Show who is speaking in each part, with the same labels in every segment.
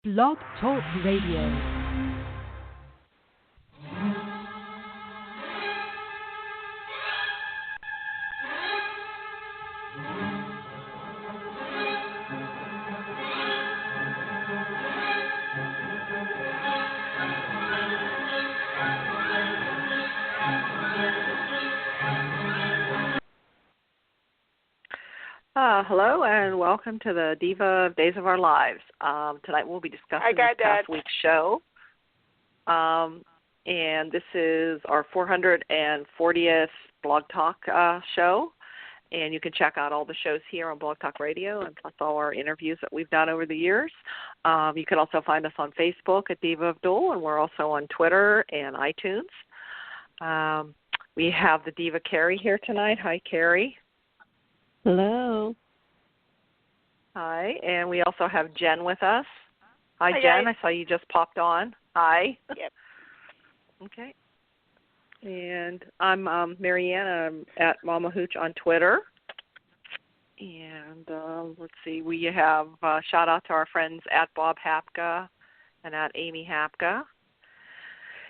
Speaker 1: Blog Talk Radio.
Speaker 2: Hello and welcome to the Diva of Days of Our Lives. Tonight we'll be discussing this past week's show. And this is our 440th Blog Talk show. And you can check out all the shows here on Blog Talk Radio and plus all our interviews that we've done over the years. You can also find us on Facebook at Diva of DOOL, and we're also on Twitter and iTunes. We have the Diva Carrie here tonight. Hi, Carrie.
Speaker 3: Hello.
Speaker 2: Hi, and we also have Jen with us. Hi,
Speaker 4: Jen.
Speaker 2: Guys. I saw you just popped on. Hi.
Speaker 4: Yep.
Speaker 2: Okay. And I'm Marianne. I'm at Mama Hooch on Twitter. And let's see, we have shout out to our friends at Bob Hapka and at Amy Hapka.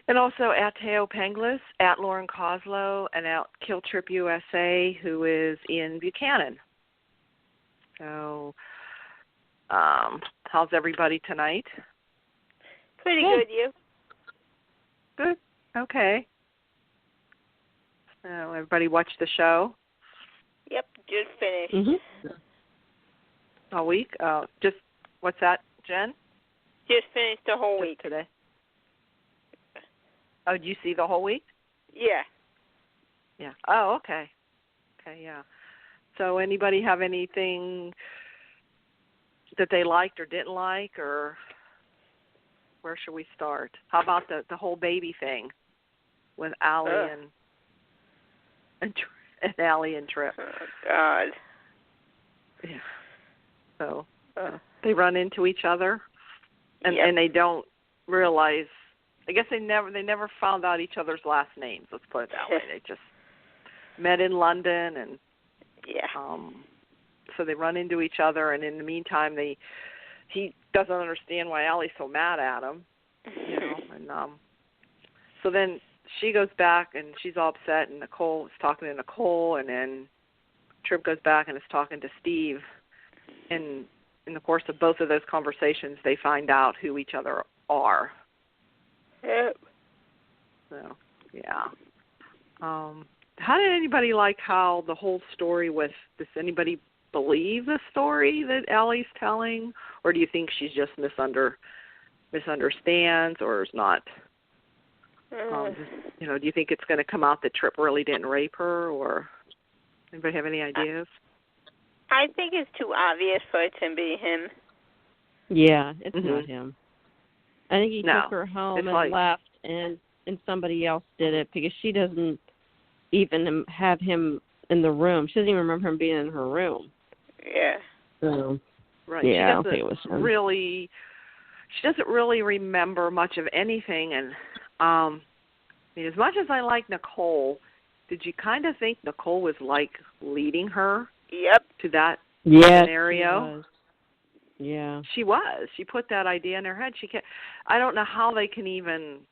Speaker 2: And also at Teo Penglis, at Lauren Coslow, and at Kill Tripp USA, who is in Buchanan. So, how's everybody tonight?
Speaker 4: Pretty good, you?
Speaker 2: Good. Okay. So, everybody watched the show?
Speaker 4: Yep, just finished.
Speaker 3: Mm-hmm.
Speaker 2: All week? Just, what's that, Jen?
Speaker 4: Just finished the whole week.
Speaker 2: Today. Oh, did you see the whole week?
Speaker 4: Yeah.
Speaker 2: Yeah. Oh, okay. Okay, yeah. So anybody have anything that they liked or didn't like, or where should we start? How about the whole baby thing with Ally and Ally and Tripp?
Speaker 4: Oh, God.
Speaker 2: Yeah. So they run into each other, and
Speaker 4: Yep.
Speaker 2: and they don't realize. I guess they never found out each other's last names. Let's put it that way. They just met in London, and so they run into each other. And in the meantime, he doesn't understand why Ally's so mad at him, you know. And so then she goes back, and she's all upset. And Nicole is talking to Nicole, and then Tripp goes back and is talking to Steve. And in the course of both of those conversations, they find out who each other are.
Speaker 4: Yep.
Speaker 2: So, yeah. How did anybody like how the whole story with, does anybody believe the story that Ally's telling? Or do you think she's just misunderstands or is not, you know, do you think it's going to come out that Tripp really didn't rape her? Or anybody have any ideas?
Speaker 4: I think it's too obvious for it to be him.
Speaker 3: Yeah, it's not him. I think he took her home and
Speaker 2: like,
Speaker 3: left, and somebody else did it because she doesn't even have him in the room. She doesn't even remember him being in her room.
Speaker 4: Yeah.
Speaker 3: So,
Speaker 2: right.
Speaker 3: Yeah, I don't think it was him.
Speaker 2: She doesn't really remember much of anything. And I mean, as much as I like Nicole, did you kind of think Nicole was like leading her?
Speaker 4: Yep.
Speaker 2: To that
Speaker 3: She
Speaker 2: scenario?
Speaker 3: was. Yeah.
Speaker 2: She was. She put that idea in her head. I don't know how they can even,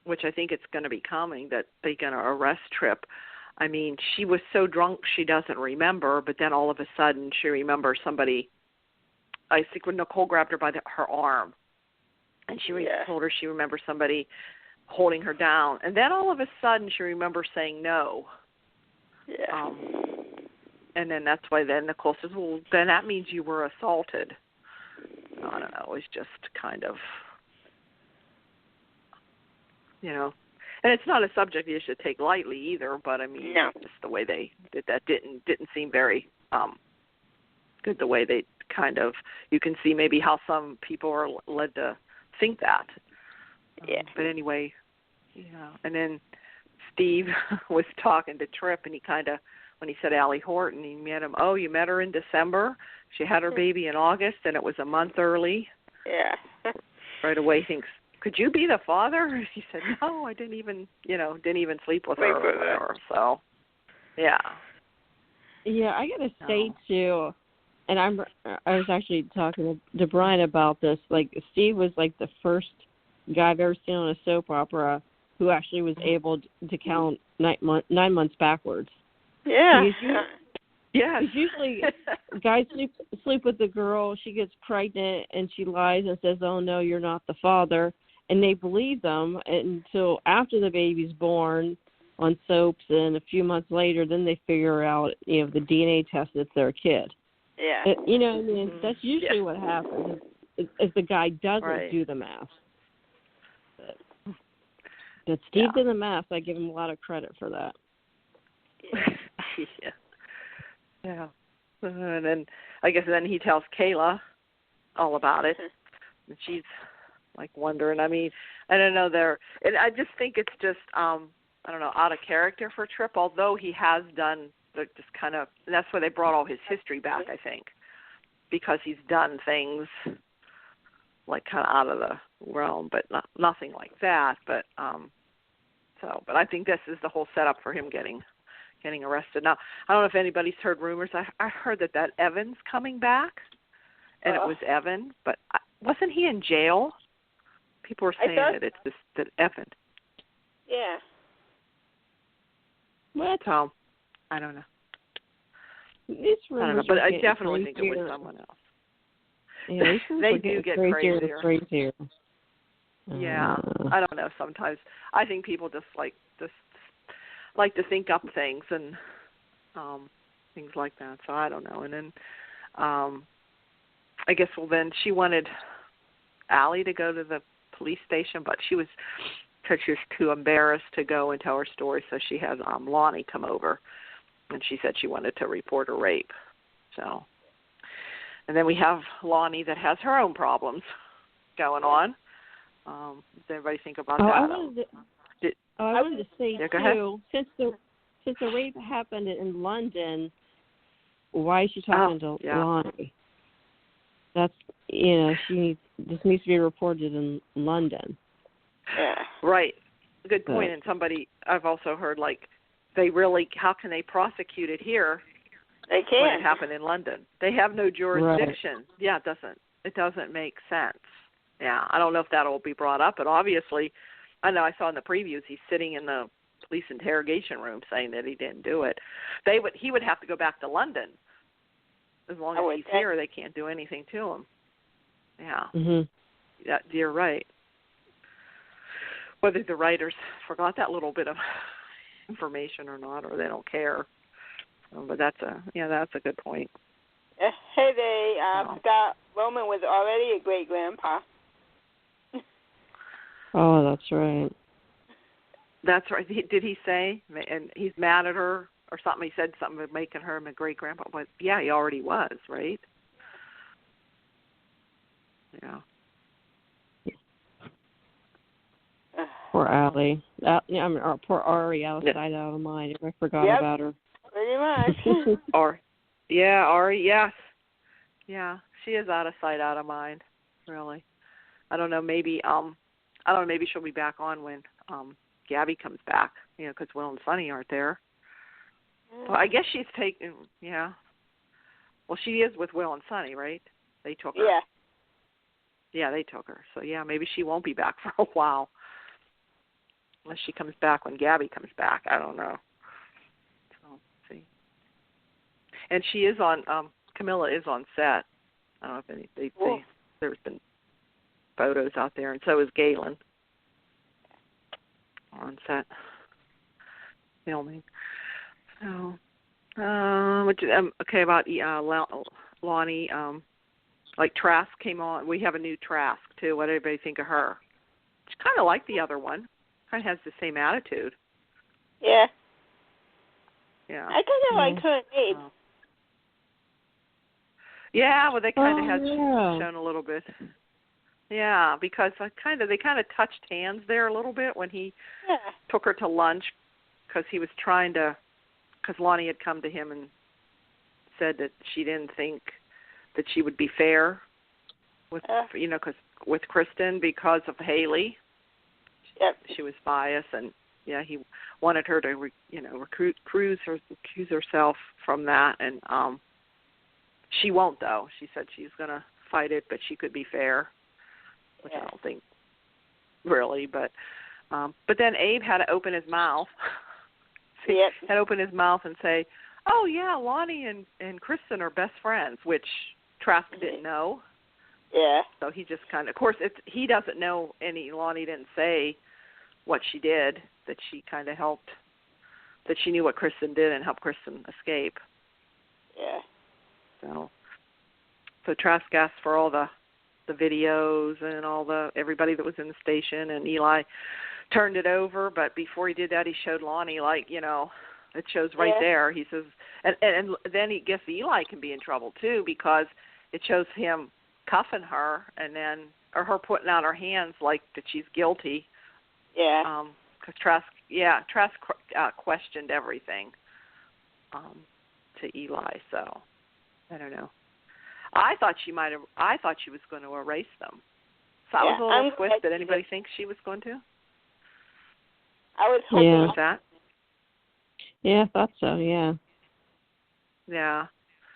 Speaker 2: which I think it's going to be coming, that they're going to arrest Tripp. I mean, she was so drunk she doesn't remember, but then all of a sudden she remembers somebody. I think when Nicole grabbed her by her arm, and she told her she remembers somebody holding her down, and then all of a sudden she remembers saying no.
Speaker 4: Yeah.
Speaker 2: And then that's why then Nicole says, well, then that means you were assaulted. I don't know. It was just kind of, you know. And it's not a subject you should take lightly either, but, I mean, just the way they did that didn't seem very good, the way they kind of, you can see maybe how some people are led to think that.
Speaker 4: Yeah.
Speaker 2: But anyway, and then Steve was talking to Tripp, and he kind of, when he said Ally Horton, he met him. Oh, you met her in December? She had her baby in August, and it was a month early.
Speaker 4: Yeah.
Speaker 2: Right away he thinks, could you be the father? He said, no, I didn't even sleep with her or whatever. So, yeah.
Speaker 3: Yeah, I got to say, too, And I was actually talking to Brian about this. Like, Steve was like the first guy I've ever seen on a soap opera who actually was able to count 9 months backwards.
Speaker 4: Yeah.
Speaker 2: Yes.
Speaker 3: Usually guys sleep with the girl, she gets pregnant, and she lies and says, oh, no, you're not the father. And they believe them until after the baby's born on soaps, and a few months later, then they figure out, the DNA test that's their kid.
Speaker 4: Yeah.
Speaker 3: You know what I mean? That's usually what happens if the guy doesn't do the math. But Steve did the math. I give him a lot of credit for that.
Speaker 2: Yeah. And then I guess then he tells Kayla all about it. And she's like wondering. I mean, I don't know and I just think it's just I don't know, out of character for Tripp, although he has done just kind of, and that's why they brought all his history back, I think, because he's done things like kind of out of the realm, but nothing like that. But but I think this is the whole setup for him getting arrested. Now, I don't know if anybody's heard rumors. I heard that Evan's coming back, and it was Evan, but wasn't he in jail? People were saying that it's that Evan.
Speaker 4: Yeah.
Speaker 3: What?
Speaker 2: So, I don't know.
Speaker 3: These
Speaker 2: I don't know, but I definitely think it was someone else.
Speaker 3: Yeah,
Speaker 2: they do get crazier. Yeah, I don't know. Sometimes I think people just like to think up things and things like that. So I don't know. And then I guess then she wanted Ally to go to the police station, but she was too embarrassed to go and tell her story. So she had Lani come over, and she said she wanted to report a rape. So, and then we have Lani that has her own problems going on. Does everybody think about that?
Speaker 3: I wanted to say
Speaker 2: too,
Speaker 3: since the rape happened in London, why is she talking to Lani? That's this needs to be reported in London.
Speaker 4: Yeah.
Speaker 2: Right. Good point. And somebody I've also heard how can they prosecute it here?
Speaker 4: They can't.
Speaker 2: When it happened in London, they have no jurisdiction. Right. Yeah, it doesn't make sense. Yeah, I don't know if that'll be brought up, but obviously, I know I saw in the previews he's sitting in the police interrogation room saying that he didn't do it. He would have to go back to London. As long as he's here, they can't do anything to him. Yeah.
Speaker 3: Mm-hmm.
Speaker 2: Yeah, you're right. Whether the writers forgot that little bit of information or not, or they don't care. But that's a good point.
Speaker 4: Hey, they forgot Roman was already a great grandpa.
Speaker 3: Oh, that's right.
Speaker 2: That's right. Did he say? And he's mad at her or something? He said something about making her a great grandpa. But yeah, he already was, right? Yeah.
Speaker 3: Poor Ally. Poor Ari outside out of mind. I forgot about her.
Speaker 4: Pretty much.
Speaker 2: Ari, yes. Yeah, she is out of sight, out of mind, really. I don't know, maybe maybe she'll be back on when Gabby comes back, because Will and Sonny aren't there. Well, I guess she's taken, Well, she is with Will and Sonny, right? They took her.
Speaker 4: Yeah.
Speaker 2: Yeah, they took her. So, yeah, maybe she won't be back for a while. Unless she comes back when Gabby comes back. I don't know. So, let's see. And she is on, Camila is on set. I don't know if there's been photos out there, and so is Galen on set filming. So, okay, about Lani, like Trask came on. We have a new Trask, too. What did everybody think of her? She's kind of like the other one. Kind of has the same attitude.
Speaker 4: Yeah.
Speaker 2: Yeah.
Speaker 4: I kind of like her name.
Speaker 2: Yeah, well, they kind of had shown a little bit. Yeah, because they kind of touched hands there a little bit when he took her to lunch, because he was because Lani had come to him and said that she didn't think that she would be fair with, with Kristen because of Haley.
Speaker 4: Yep.
Speaker 2: She was biased, and he wanted her to, recuse herself from that, and She won't, though. She said she's going to fight it, but she could be fair, which I don't think really. But then Abe had to open his mouth. Had to open his mouth and say, oh, yeah, Lani and Kristen are best friends, which Trask didn't know.
Speaker 4: Yeah.
Speaker 2: So he just kind of course, he doesn't know Lani didn't say what she did, that she kind of helped, that she knew what Kristen did and helped Kristen escape.
Speaker 4: Yeah.
Speaker 2: So Trask asked for all the videos and everybody that was in the station, and Eli turned it over, but before he did that, he showed Lani, it shows right there. He says, and then he guess Eli can be in trouble too, because it shows him cuffing her or her putting out her hands like that she's guilty.
Speaker 4: Yeah.
Speaker 2: Because Trask questioned everything to Eli, so I don't know. I thought she was going to erase them. So I was a little twisted. Did anybody think she was going to?
Speaker 4: I was hoping
Speaker 2: that.
Speaker 3: Yeah, I thought so, yeah.
Speaker 2: Yeah.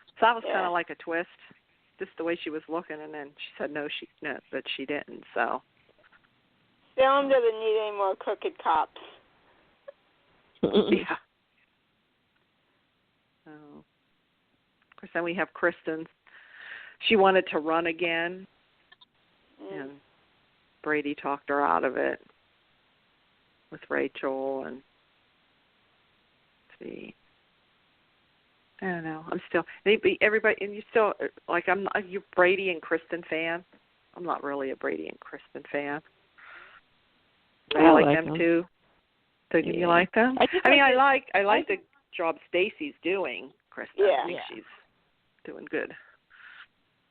Speaker 2: So that was kind of like a twist, just the way she was looking, and then she said that she didn't, so.
Speaker 4: Salem doesn't need any more crooked cops.
Speaker 2: Yeah. Of course, then we have Kristen. She wanted to run again, and Brady talked her out of it with Rachel, and let's see. I don't know. I'm still everybody, and you still you're Brady and Kristen fan. I'm not really a Brady and Kristen fan. Do you like them too? So do you like them? I like the job Stacy's doing, Kristen. I think she's doing good.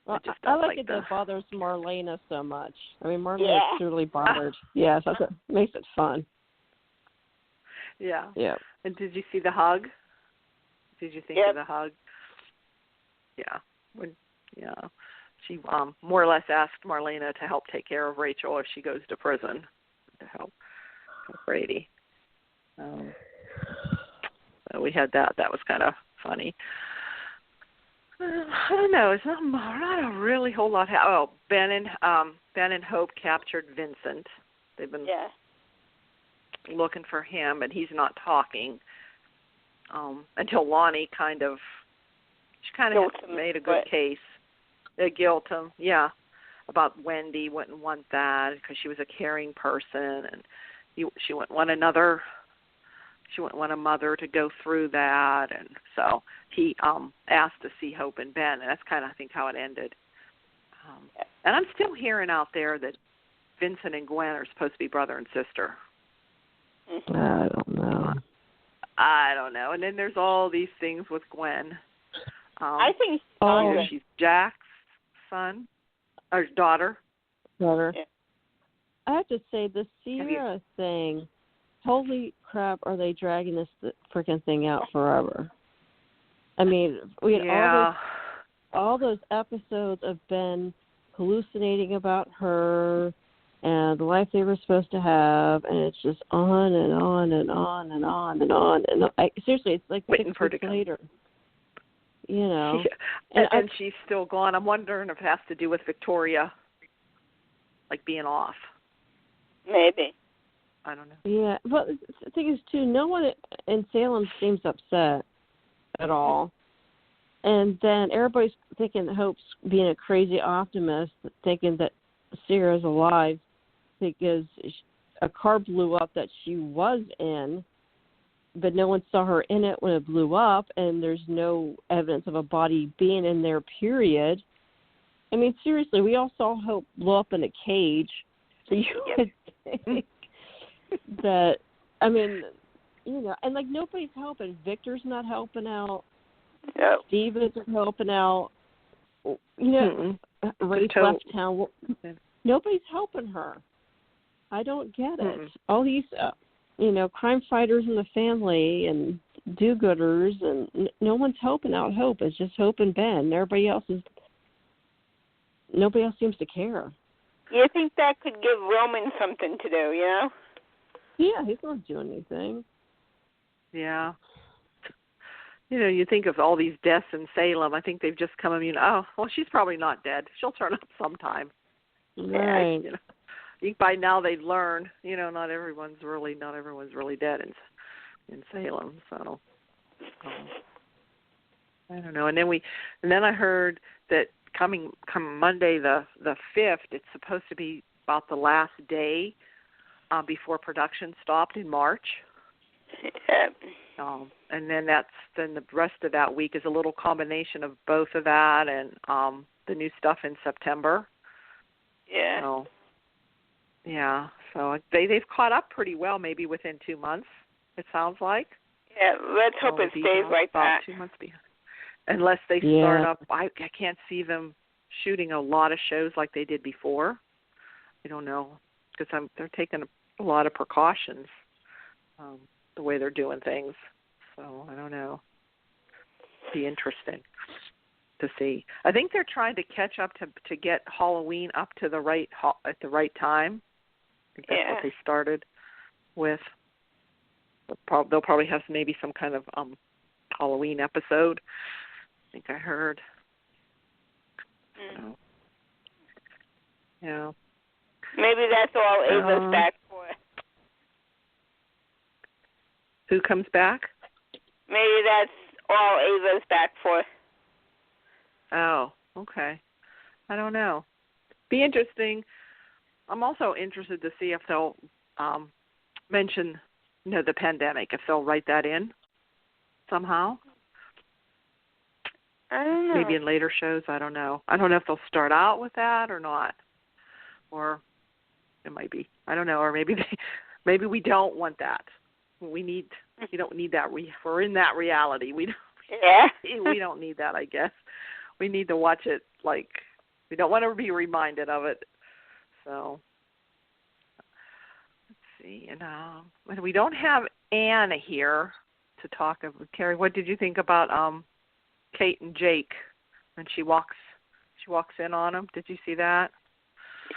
Speaker 3: Well, I like it that bothers Marlena so much. I mean, Marlena's truly bothered. Yes, that's what makes it fun.
Speaker 2: Yeah.
Speaker 3: Yeah.
Speaker 2: And did you see the hug? Did you think of the hug? Yeah. She more or less asked Marlena to help take care of Rachel if she goes to prison, to help Brady. So we had that. That was kind of funny. I don't know. It's not a really whole lot. Ben and Hope captured Vincent. They've been looking for him, and he's not talking until Lani kind of made a good case. They guilt him, about Wendy. Wouldn't want that because she was a caring person, and she wouldn't want another. She wouldn't want a mother to go through that, and so he asked to see Hope and Ben, and that's kind of, I think, how it ended. And I'm still hearing out there that Vincent and Gwen are supposed to be brother and sister.
Speaker 3: I don't know.
Speaker 2: And then there's all these things with Gwen.
Speaker 4: I think
Speaker 2: she's Jack's son or daughter.
Speaker 3: Yeah. I have to say, the Sierra thing. Holy crap, are they dragging this freaking thing out forever? I mean, we had all those episodes of Ben hallucinating about her and the life they were supposed to have, and it's just on and on and on and on and on. And seriously, it's like 6 weeks later. You know.
Speaker 2: Yeah. And she's still gone. I'm wondering if it has to do with Victoria, like being off.
Speaker 4: Maybe.
Speaker 2: I don't know.
Speaker 3: Yeah, but the thing is, too, no one in Salem seems upset at all. And then everybody's thinking Hope's being a crazy optimist, thinking that Sarah's alive because a car blew up that she was in, but no one saw her in it when it blew up, and there's no evidence of a body being in there, period. I mean, seriously, we all saw Hope blow up in a cage. So you would think that, I mean, you know, and like nobody's helping. Victor's not helping out.
Speaker 4: Yep.
Speaker 3: Steve isn't helping out. You know, Ray's left town. Nobody's helping her. I don't get it. All these, you know, crime fighters in the family and do-gooders, and no one's helping out Hope. It's just Hope and Ben. Nobody else seems to care.
Speaker 4: You think that could give Roman something to do, you know?
Speaker 3: Yeah, he's not doing anything.
Speaker 2: Yeah. you know, you think of all these deaths in Salem. I think they've just come immune. Oh, well, she's probably not dead. She'll turn up sometime.
Speaker 3: Right.
Speaker 2: You know, I think by now they've learned, you know, not everyone's really dead in Salem. So I don't know. And then I heard that come Monday the 5th, it's supposed to be about the last day before production stopped in March. And then the rest of that week is a little combination of both of that and the new stuff in September.
Speaker 4: Yeah.
Speaker 2: So, yeah. So they've caught up pretty well, maybe within 2 months. It sounds like.
Speaker 4: Yeah. Let's hope it stays like that.
Speaker 2: 2 months behind. Unless they start up, I can't see them shooting a lot of shows like they did before. I don't know, because they're taking a lot of precautions the way they're doing things. So I don't know. Be interesting to see. I think they're trying to catch up to get Halloween up to the right at the right time. I think that's what they started with. They'll probably have maybe some kind of Halloween episode. I think I heard. So, yeah.
Speaker 4: Maybe that's all Ava's back for.
Speaker 2: Who comes back?
Speaker 4: Maybe that's all Ava's back for.
Speaker 2: Oh, okay. I don't know. Be interesting. I'm also interested to see if they'll mention, you know, the pandemic, if they'll write that in somehow.
Speaker 4: I don't know.
Speaker 2: Maybe in later shows, I don't know. I don't know if they'll start out with that or not. Or it might be. I don't know. Or maybe we don't want that. You don't need that. We're in that reality. We don't need that, I guess. We need to watch it we don't want to be reminded of it. So let's see. And we don't have Anna here to talk of. Carrie, what did you think about Kate and Jake when she walks in on them? Did you see that?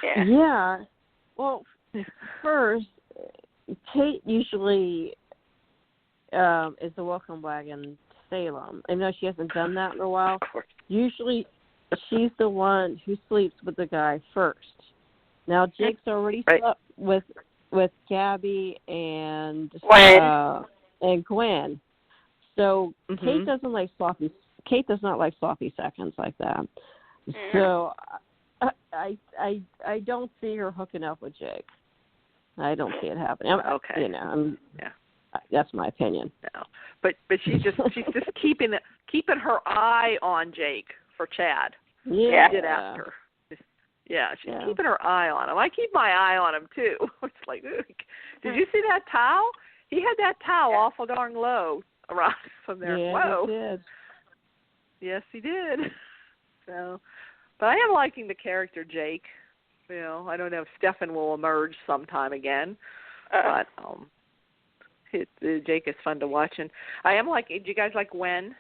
Speaker 3: Yeah. Well, first, Kate usually is the welcome wagon Salem. I know she hasn't done that in a while. Usually she's the one who sleeps with the guy first. Now Jake's already slept with Gabby and Gwen. So Kate doesn't like sloppy. Kate does not like sloppy seconds like that. So I don't see her hooking up with Jake. I don't see it happening.
Speaker 2: Okay.
Speaker 3: You know, that's my opinion.
Speaker 2: No, but she's just keeping her eye on Jake for Chad.
Speaker 3: Yeah,
Speaker 2: she did ask her. She's keeping her eye on him. I keep my eye on him too. It's like, did you see that towel? He had that towel awful darn low around from there.
Speaker 3: Yeah,
Speaker 2: Whoa.
Speaker 3: he did.
Speaker 2: Yes, he did. So, but I am liking the character Jake. You know, I don't know if Stefan will emerge sometime again, but Jake is fun to watch. And I am do you guys like Gwen?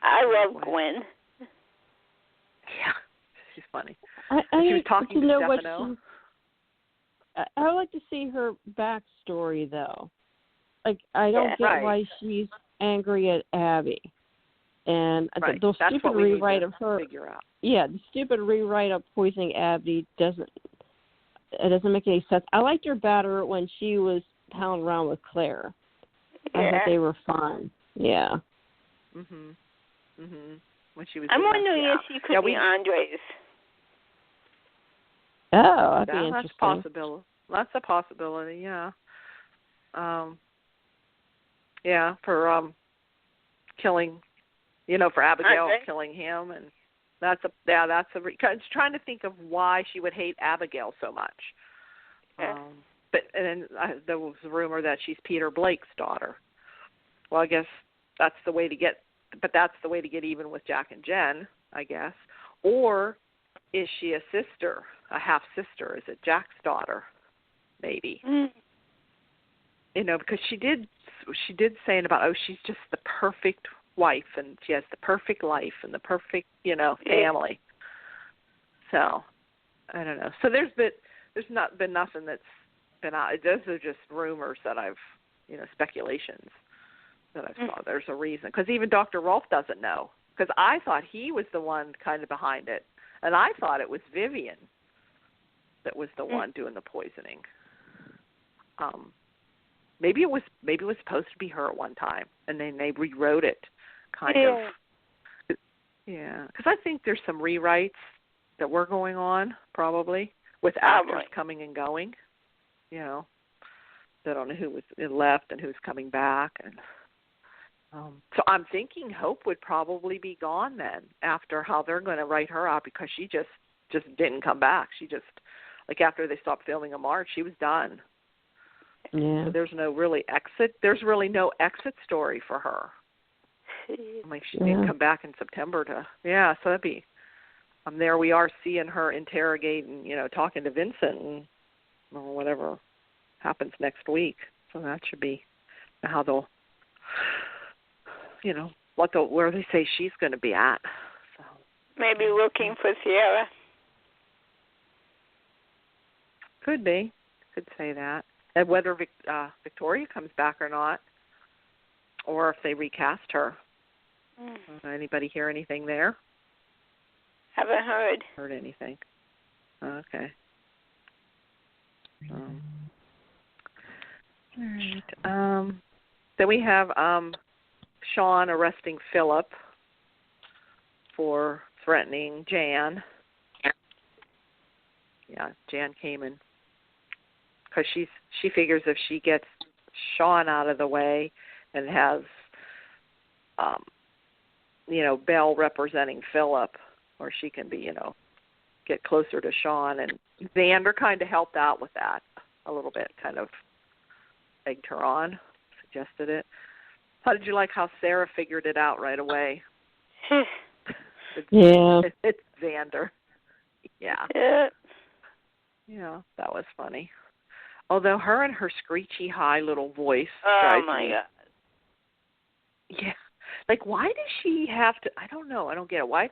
Speaker 4: I love Gwen.
Speaker 2: Yeah, she's funny.
Speaker 3: She
Speaker 2: was talking to Stefano.
Speaker 3: I would like to see her backstory, though. I don't get why she's angry at Abby. And the stupid rewrite of her. Yeah, the stupid rewrite of poisoning Abby doesn't make any sense. I liked her better when she was pounding around with Claire. I thought they were fun. Yeah.
Speaker 2: When she was.
Speaker 4: I'm wondering if she could be Andres.
Speaker 3: Oh, that'd be interesting.
Speaker 2: That's possible. That's a possibility. Yeah. For killing. You know, for Abigail killing him, and that's it's trying to think of why she would hate Abigail so much. But then there was a rumor that she's Peter Blake's daughter. Well, I guess that's the way to get even with Jack and Jen, I guess. Or is she a sister, a half sister? Is it Jack's daughter? Maybe. You know, because she did say about she's just the perfect wife, and she has the perfect life and the perfect, family. So, I don't know. So there's not been nothing that's been out. Those are just rumors that I've, speculations. that I saw. There's a reason. Because even Dr. Rolfe doesn't know. Because I thought he was the one kind of behind it. And I thought it was Vivian that was the one doing the poisoning. Maybe it was supposed to be her at one time, and then they rewrote it, kind of. Yeah, because I think there's some rewrites that were going on probably with actors coming and going. You know, they don't know who was left and who's coming back, and so I'm thinking Hope would probably be gone then after how they're going to write her out, because she just didn't come back. She just, like, after they stopped filming in March, she was done.
Speaker 3: Yeah.
Speaker 2: So there's no really exit. There's really no exit story for her. Like, she didn't come back in September to. Yeah, so that'd be. There we are seeing her interrogating, talking to Vincent and whatever happens next week. So that should be how they'll, where they say she's going to be at. So
Speaker 4: maybe looking for Sierra.
Speaker 2: Could be. Could say that. And whether Victoria comes back or not, or if they recast her. Anybody hear anything there?
Speaker 4: Haven't heard.
Speaker 2: Heard anything? Okay. All right. Then we have Shawn arresting Philip for threatening Jan. Yeah, Jan came in because she figures if she gets Shawn out of the way and has, Belle representing Philip, or she can be, get closer to Shawn. And Xander kind of helped out with that a little bit, kind of egged her on, suggested it. How did you like how Sarah figured it out right away? It's Xander. Yeah. Yeah, that was funny. Although her and her screechy high little voice.
Speaker 4: Oh, my God.
Speaker 2: Yeah. Like, why does she have to? I don't know. I don't get it. Why?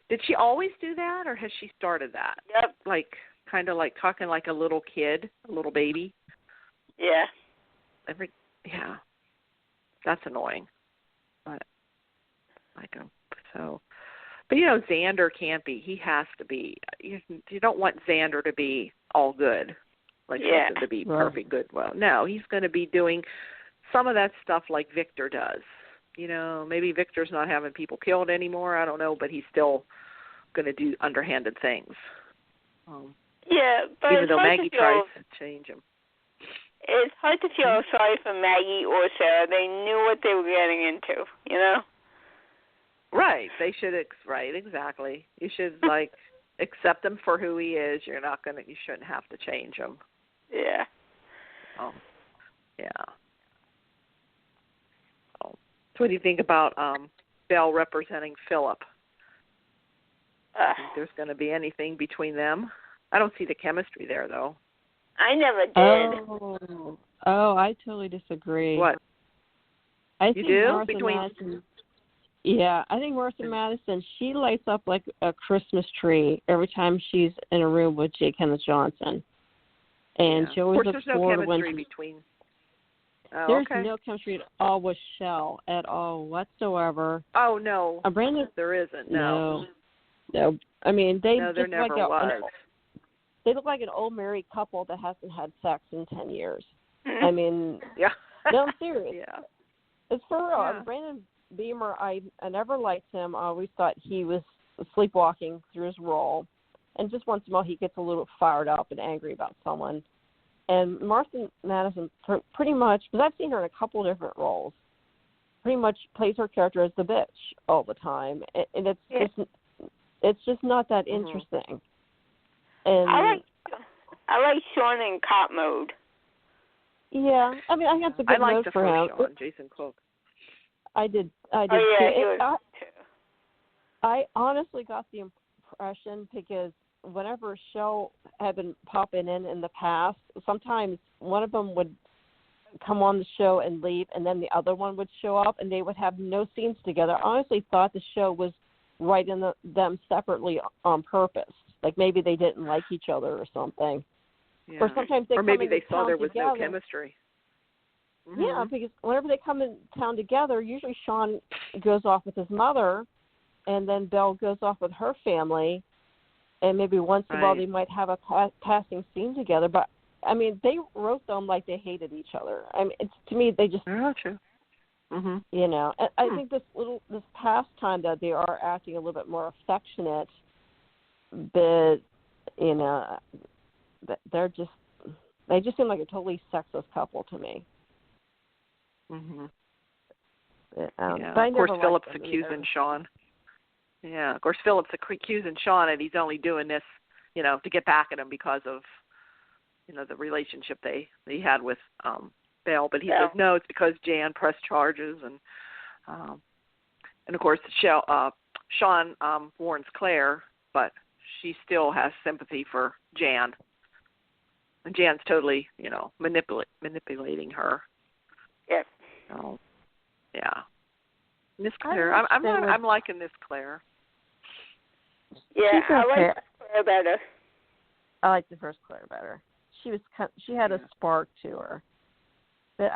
Speaker 2: Did she always do that, or has she started that?
Speaker 4: Yep.
Speaker 2: Like, kind of like talking like a little kid, a little baby.
Speaker 4: Yeah.
Speaker 2: Yeah. That's annoying. But But Xander can't be. He has to be. You don't want Xander to be all good, like something to be perfect good. Well, no, he's going to be doing some of that stuff like Victor does. Maybe Victor's not having people killed anymore. I don't know, but he's still going to do underhanded things.
Speaker 4: But
Speaker 2: even though Maggie tries to change him.
Speaker 4: It's hard to feel sorry for Maggie or Sarah. They knew what they were getting into,
Speaker 2: Right. They should. Right. Exactly. You should accept him for who he is. You shouldn't have to change him.
Speaker 4: Yeah.
Speaker 2: Oh. Yeah. Oh. So what do you think about Belle representing Philip? Think there's going to be anything between them? I don't see the chemistry there, though.
Speaker 4: I never did.
Speaker 3: Oh, I totally disagree.
Speaker 2: What?
Speaker 3: I think Martha
Speaker 2: between?
Speaker 3: Madison, yeah, I think Martha Madison, she lights up like a Christmas tree every time she's in a room with J. Kenneth Johnson. And she always looks forward when
Speaker 2: between.
Speaker 3: There's no chemistry at all with Shell at all whatsoever.
Speaker 2: Oh, no.
Speaker 3: Brandon,
Speaker 2: there isn't, no.
Speaker 3: No. I mean, they
Speaker 2: there
Speaker 3: just
Speaker 2: never was.
Speaker 3: They look like an old married couple that hasn't had sex in 10 years. I mean, no, I'm serious.
Speaker 2: Yeah.
Speaker 3: It's for real. Yeah. Brandon Beamer, I never liked him. I always thought he was sleepwalking through his role. And just once in a while he gets a little fired up and angry about someone. And Martha Madison pretty much, because I've seen her in a couple of different roles, pretty much plays her character as the bitch all the time. And it's just not that interesting. And
Speaker 4: I like Shawn in cop mode.
Speaker 3: Yeah, I mean, I have the good note for him.
Speaker 2: Shawn, Jason Cook.
Speaker 3: I did.
Speaker 4: Oh, yeah,
Speaker 3: I honestly got the impression, because whenever a show had been popping in the past, sometimes one of them would come on the show and leave, and then the other one would show up, and they would have no scenes together. I honestly thought the show was writing them separately on purpose. Like maybe they didn't like each other or something.
Speaker 2: Yeah.
Speaker 3: Or sometimes they
Speaker 2: maybe they saw there was
Speaker 3: together.
Speaker 2: no chemistry.
Speaker 3: Yeah, because whenever they come in town together, usually Shawn goes off with his mother, and then Belle goes off with her family, and maybe once in a while they might have a passing scene together. But I mean, they wrote them like they hated each other. I mean, to me, they just.
Speaker 2: Oh, true.
Speaker 3: You know, and I think this past time that they are acting a little bit more affectionate, but you know, they just seem like a totally sexless couple to me.
Speaker 2: Yeah. Of course, Philip's accusing Shawn. Yeah, of course, Philip's accusing Shawn that he's only doing this, you know, to get back at him because of, you know, the relationship they had with Belle. But he says no, it's because Jan pressed charges, and of course, Shawn warns Claire, but she still has sympathy for Jan, and Jan's totally, you know, manipulating her.
Speaker 4: Yes.
Speaker 2: So, yeah. Miss Claire, I'm liking this Claire.
Speaker 4: Yeah,
Speaker 3: I
Speaker 4: like Claire better.
Speaker 3: I like the first Claire better. She had a spark to her. But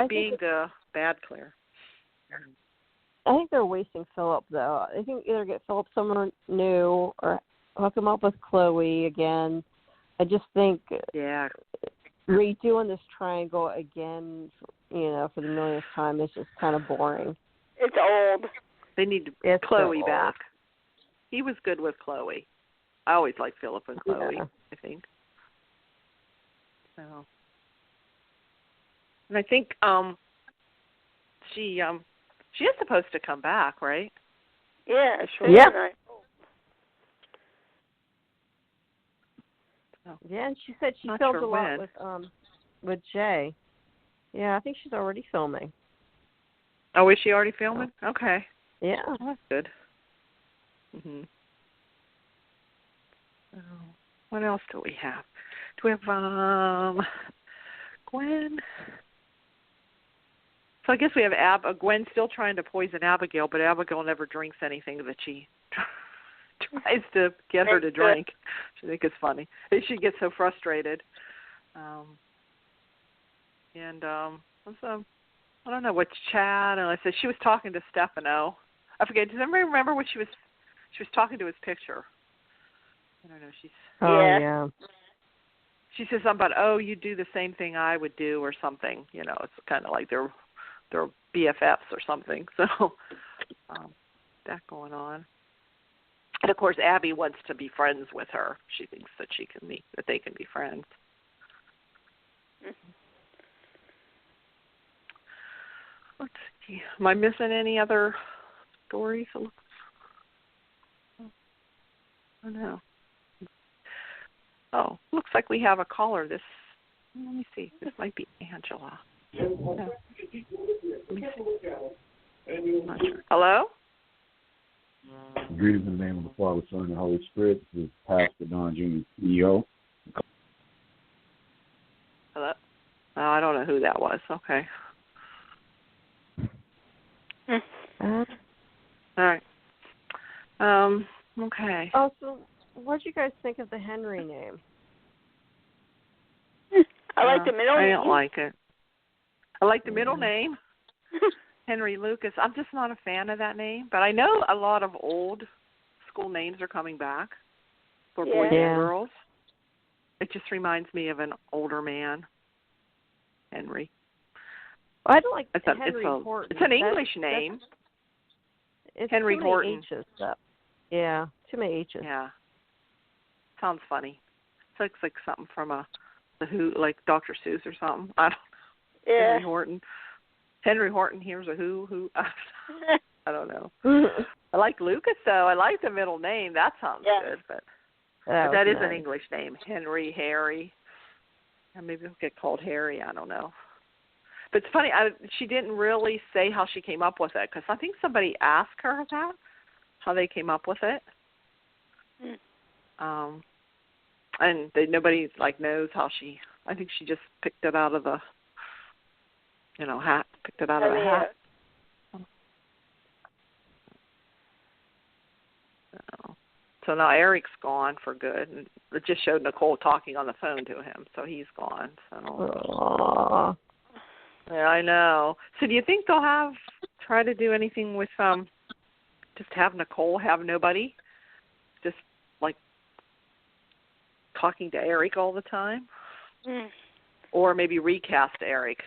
Speaker 2: being the bad Claire.
Speaker 3: I think they're wasting Philip, though. I think either get Philip someone new or hook him up with Chloe again. I just think redoing this triangle again, you know, for the millionth time is just kind of boring.
Speaker 4: It's old.
Speaker 2: They need Chloe back. He was good with Chloe. I always liked Philip and Chloe, I think. So, and I think she is supposed to come back, right?
Speaker 4: Yeah,
Speaker 2: sure.
Speaker 3: Yeah. Yeah, and she said she filmed a lot with Jay. Yeah, I think she's already filming.
Speaker 2: Oh, is she already filming? Okay.
Speaker 3: Yeah.
Speaker 2: Oh, that's good. What else do we have? Do we have Gwen? So I guess we have Gwen still trying to poison Abigail, but Abigail never drinks anything that she tries to get her to drink. I think it's funny. She gets so frustrated. I don't know, what's Chad? And I said she was talking to Stefano. I forget. Does anybody remember what she was talking to his picture? I don't know.
Speaker 3: Yeah.
Speaker 2: She says something about, you do the same thing I would do or something. You know, it's kind of like they're BFFs or something. So that going on. And of course, Abby wants to be friends with her. She thinks that they can be friends. Let's see. Am I missing any other stories? I don't know. Oh, looks like we have a caller. Let me see. This might be Angela. No. Let me see. I'm not sure. Hello?
Speaker 5: Greetings in the name of the Father, Son, and Holy Spirit. This is Pastor Don Jr., CEO.
Speaker 2: Hello? Oh, I don't know who that was. Okay. All right. Okay.
Speaker 3: Oh, so what did you guys think of the Henry name?
Speaker 4: I like the middle name.
Speaker 2: I don't like it. I like the middle name, Henry Lucas. I'm just not a fan of that name, but I know a lot of old school names are coming back for boys and girls. It just reminds me of an older man, Henry.
Speaker 3: Well, I don't like Henry Horton.
Speaker 2: It's an English name.
Speaker 3: It's
Speaker 2: Henry
Speaker 3: too many
Speaker 2: Horton.
Speaker 3: H's up. Yeah, too many H's.
Speaker 2: Yeah. Sounds funny. Looks like something from the Who, like Dr. Seuss or something. I don't know.
Speaker 4: Yeah.
Speaker 2: Henry Horton. Henry Horton, here's a who. I don't know. I like Lucas, though. I like the middle name. That sounds good, but that is an English name. Henry, Harry. And maybe he'll get called Harry. I don't know. But it's funny. She didn't really say how she came up with it, because I think somebody asked her that, how they came up with it. And nobody knows how she. I think she just picked it out of the, hat. Picked it out of the hat. So now Eric's gone for good, and it just showed Nicole talking on the phone to him, so he's gone. So. Yeah, I know. So do you think they'll try to do anything with just have Nicole have nobody? Just like talking to Eric all the time? Or maybe recast Eric.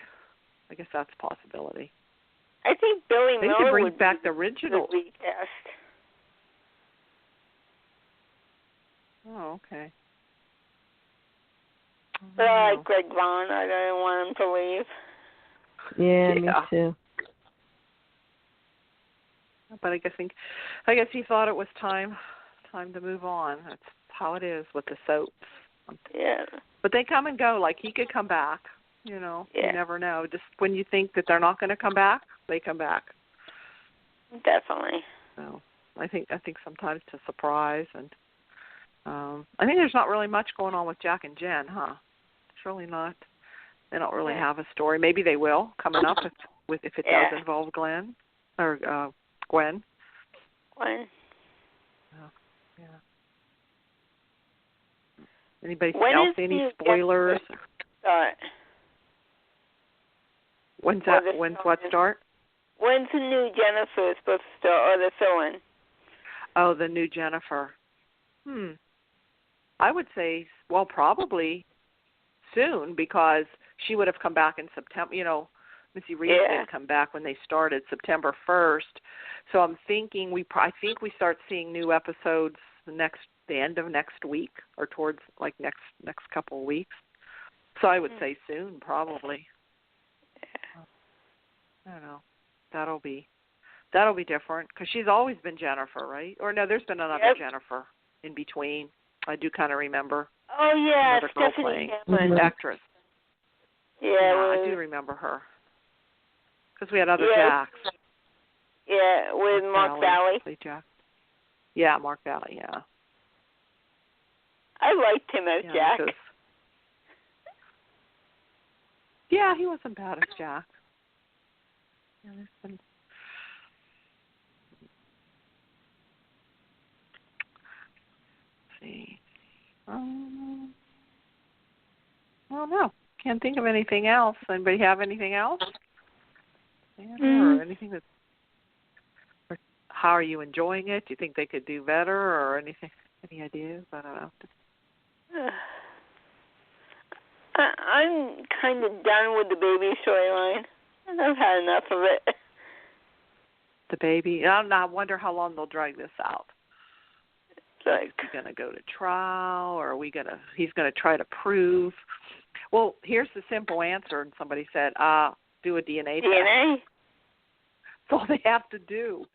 Speaker 2: I guess that's a possibility.
Speaker 4: I think Billy
Speaker 2: They
Speaker 4: Miller
Speaker 2: should bring
Speaker 4: would
Speaker 2: back the original.
Speaker 4: recast.
Speaker 2: Oh, okay.
Speaker 4: But I like Greg Vaughn. I don't want him to leave.
Speaker 3: Yeah, me too.
Speaker 2: But I guess he thought it was time to move on. That's how it is with the soaps.
Speaker 4: Yeah.
Speaker 2: But they come and go. Like, he could come back. You know, You never know. Just when you think that they're not going to come back, they come back.
Speaker 4: Definitely.
Speaker 2: So I think sometimes to surprise, and I think there's not really much going on with Jack and Jen, huh? It's really not. They don't really have a story. Maybe they will coming up if it does involve Glenn or Gwen.
Speaker 4: Gwen.
Speaker 2: Yeah. Anybody else? Any spoilers? When's what start?
Speaker 4: When's the new Jennifer supposed to start, or the fill-in?
Speaker 2: Oh, the new Jennifer. I would say, well, probably soon, because she would have come back in September. You know, Missy Reeves didn't come back when they started September 1st. So I'm thinking I think we start seeing new episodes the end of next week, or towards like next couple of weeks. So I would say soon, probably. I don't know. That'll be different, because she's always been Jennifer, right? Or no, there's been another Jennifer in between. I do kind of remember.
Speaker 4: Oh yeah,
Speaker 2: another girl
Speaker 4: Stephanie
Speaker 2: playing actress.
Speaker 4: Yeah,
Speaker 2: I do remember her, because we had other Jacks.
Speaker 4: Yeah, with Mark Valley.
Speaker 2: Jack. Yeah, Mark Valley. Yeah.
Speaker 4: I liked him as Jack.
Speaker 2: Yeah, he wasn't bad as Jack. Yeah, there's been. Let's see. I don't know. Can't think of anything else. Anybody have anything else? Or anything that? Or how are you enjoying it? Do you think they could do better, or anything? Any ideas? I don't know.
Speaker 4: I'm kind of done with the baby storyline. I've had enough of it.
Speaker 2: The baby? I wonder how long they'll drag this out. Is he going to go to trial, or he's going to try to prove? Well, here's the simple answer. And somebody said, do a DNA test.
Speaker 4: DNA?
Speaker 2: That's all they have to do.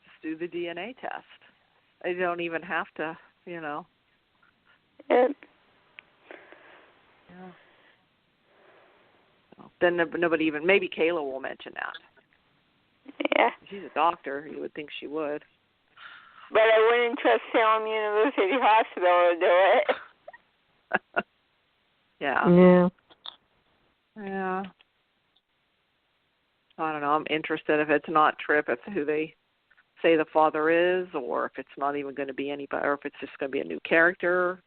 Speaker 2: Just do the DNA test. They don't even have to, you know.
Speaker 4: Yeah.
Speaker 2: Then nobody even, maybe Kayla will mention that.
Speaker 4: Yeah.
Speaker 2: She's a doctor. You would think she would.
Speaker 4: But I wouldn't trust Salem University Hospital to do it.
Speaker 2: Yeah. I don't know. I'm interested if it's not Tripp, if it's who they say the father is, or if it's not even going to be anybody, or if it's just going to be a new character.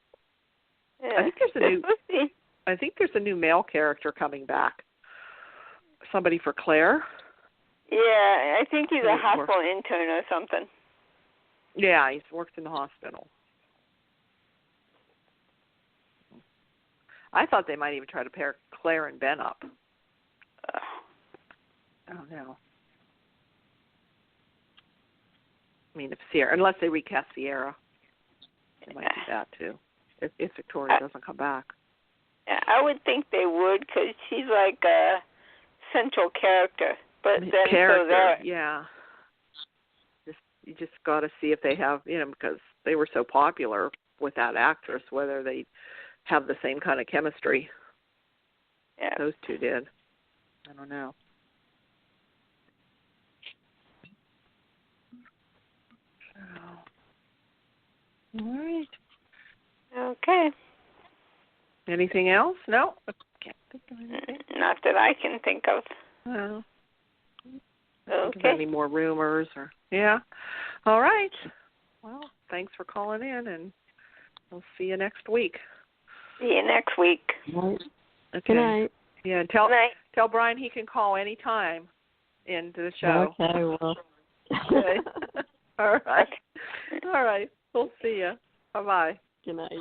Speaker 4: Yeah.
Speaker 2: I think there's a new male character coming back. Somebody for Claire.
Speaker 4: Yeah, I think he's a hospital intern or something.
Speaker 2: Yeah, he's worked in the hospital. I thought they might even try to pair Claire and Ben up. I don't know. I mean, unless they recast Sierra, they might do that too. If Victoria doesn't come back.
Speaker 4: Yeah, I would think they would, because she's like a central character. But then
Speaker 2: yeah. You just got to see if they have, because they were so popular with that actress, whether they have the same kind of chemistry.
Speaker 4: Yeah.
Speaker 2: Those two did. I don't know. All right.
Speaker 4: Okay.
Speaker 2: Anything else? No? I can't think of anything.
Speaker 4: Not that I can think of.
Speaker 2: No.
Speaker 4: Okay.
Speaker 2: Any more rumors? Yeah. All right. Well, thanks for calling in, and we'll see you next week.
Speaker 4: See you next week.
Speaker 3: Right.
Speaker 2: Okay.
Speaker 3: Good night.
Speaker 2: Yeah. Tell Brian he can call any time into the show.
Speaker 3: Okay, well.
Speaker 2: Okay. All right. All right. We'll see you. Bye-bye.
Speaker 3: Good night.